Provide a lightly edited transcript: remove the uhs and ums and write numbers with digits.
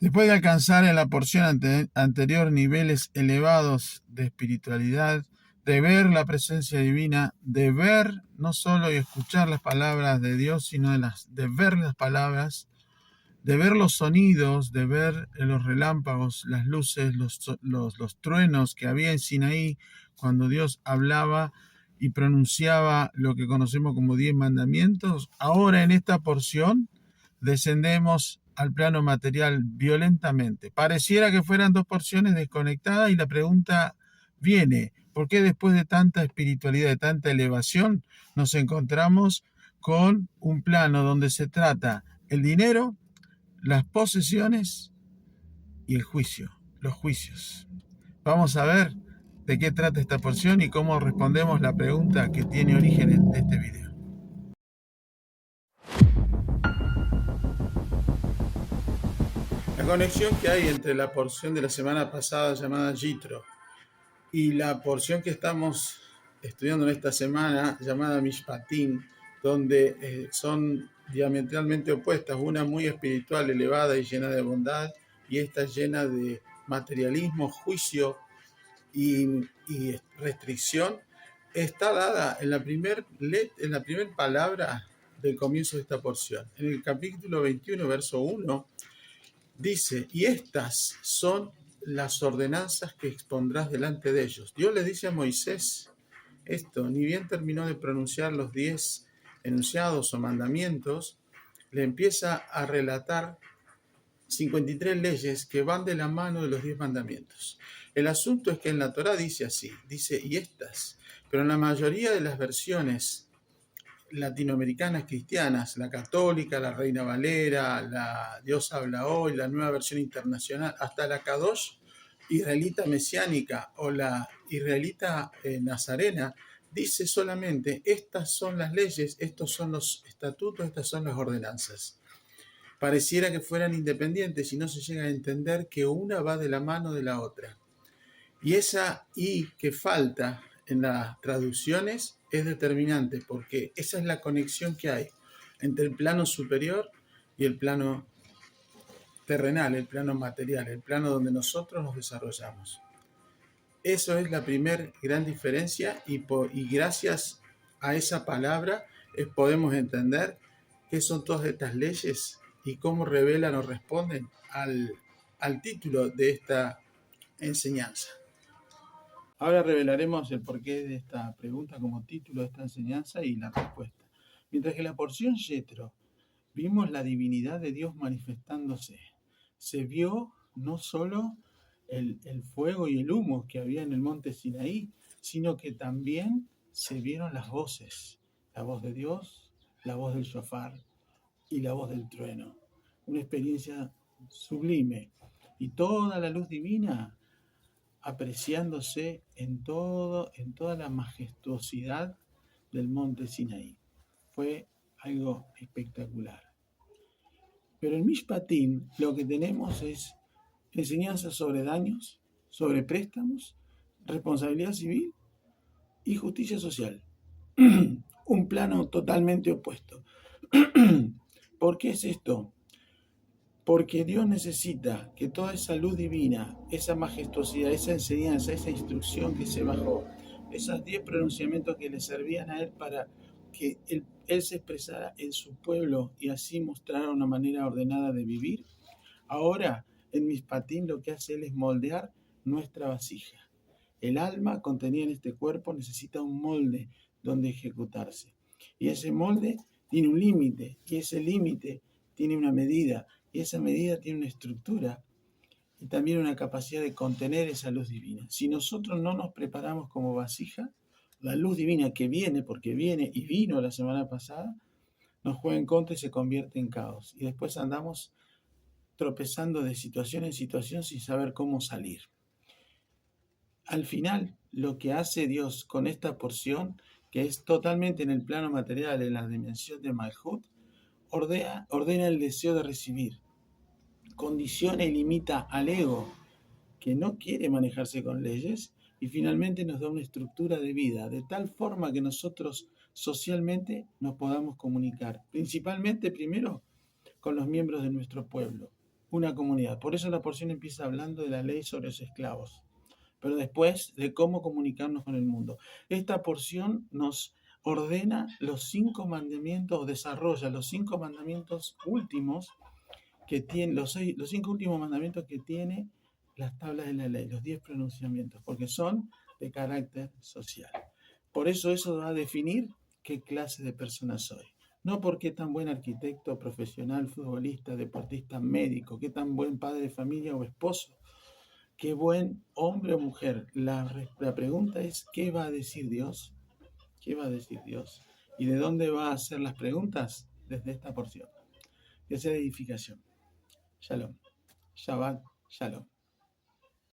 Después de alcanzar en la porción anterior niveles elevados de espiritualidad, de ver la presencia divina, de ver no solo y escuchar las palabras de Dios, sino de ver las palabras, de ver los sonidos, de ver los relámpagos, las luces, los truenos que había en Sinaí cuando Dios hablaba y pronunciaba lo que conocemos como 10 mandamientos. Ahora en esta porción descendemos al plano material violentamente. Pareciera que fueran dos porciones desconectadas y la pregunta viene, ¿por qué después de tanta espiritualidad, de tanta elevación, nos encontramos con un plano donde se trata el dinero, las posesiones y el juicio, los juicios? Vamos a ver de qué trata esta porción y cómo respondemos la pregunta que tiene origen de este video. La conexión que hay entre la porción de la semana pasada llamada Yitro y la porción que estamos estudiando en esta semana llamada Mishpatim, donde son diametralmente opuestas, una muy espiritual, elevada y llena de bondad, y esta llena de materialismo, juicio y restricción, está dada en la primera palabra del comienzo de esta porción. En el capítulo 21, verso 1, dice, y estas son las ordenanzas que expondrás delante de ellos. Dios le dice a Moisés esto, ni bien terminó de pronunciar los 10 enunciados o mandamientos, le empieza a relatar 53 leyes que van de la mano de los 10 mandamientos. El asunto es que en la Torá dice así, dice, y estas, pero en la mayoría de las versiones latinoamericanas cristianas, la católica, la Reina Valera, la Dios habla hoy, la nueva versión internacional, hasta la Kadosh israelita mesiánica o la israelita nazarena, dice solamente, estas son las leyes, estos son los estatutos, estas son las ordenanzas. Pareciera que fueran independientes y no se llega a entender que una va de la mano de la otra. Y esa I que falta en las traducciones es determinante porque esa es la conexión que hay entre el plano superior y el plano terrenal, el plano material, el plano donde nosotros nos desarrollamos. Eso es la primera gran diferencia y gracias a esa palabra podemos entender qué son todas estas leyes y cómo revelan o responden al título de esta enseñanza. Ahora revelaremos el porqué de esta pregunta como título de esta enseñanza y la respuesta. Mientras que la porción Yetro vimos la divinidad de Dios manifestándose, se vio no solo el fuego y el humo que había en el monte Sinaí, sino que también se vieron las voces, la voz de Dios, la voz del shofar y la voz del trueno. Una experiencia sublime y toda la luz divina apreciándose en toda la majestuosidad del monte Sinaí. Fue algo espectacular. Pero en Mishpatim lo que tenemos es enseñanzas sobre daños, sobre préstamos, responsabilidad civil y justicia social. Un plano totalmente opuesto. ¿Por qué es esto? Porque Dios necesita que toda esa luz divina, esa majestuosidad, esa enseñanza, esa instrucción que se bajó, esos 10 pronunciamientos que le servían a Él para que él se expresara en su pueblo y así mostrara una manera ordenada de vivir, ahora en Mishpatim lo que hace Él es moldear nuestra vasija. El alma contenida en este cuerpo necesita un molde donde ejecutarse. Y ese molde tiene un límite, y ese límite tiene una medida, y esa medida tiene una estructura y también una capacidad de contener esa luz divina. Si nosotros no nos preparamos como vasija, la luz divina que viene, porque viene y vino la semana pasada, nos juega en contra y se convierte en caos. Y después andamos tropezando de situación en situación sin saber cómo salir. Al final, lo que hace Dios con esta porción, que es totalmente en el plano material, en la dimensión de Malhut, ordena el deseo de recibir, condiciona y limita al ego, que no quiere manejarse con leyes, y finalmente nos da una estructura de vida, de tal forma que nosotros socialmente nos podamos comunicar, principalmente primero con los miembros de nuestro pueblo, una comunidad. Por eso la porción empieza hablando de la ley sobre los esclavos, pero después de cómo comunicarnos con el mundo. Esta porción nos ordena los 5 mandamientos, desarrolla los 5 mandamientos últimos que tiene, los 5 últimos mandamientos que tiene las tablas de la ley, los 10 pronunciamientos, porque son de carácter social. Por eso va a definir qué clase de persona soy. No por qué tan buen arquitecto, profesional, futbolista, deportista, médico, qué tan buen padre de familia o esposo, qué buen hombre o mujer. La pregunta es, ¿qué va a decir Dios? ¿Qué va a decir Dios? ¿Y de dónde va a hacer las preguntas? Desde esta porción. Que sea de edificación. Shalom. Shabbat. Shalom.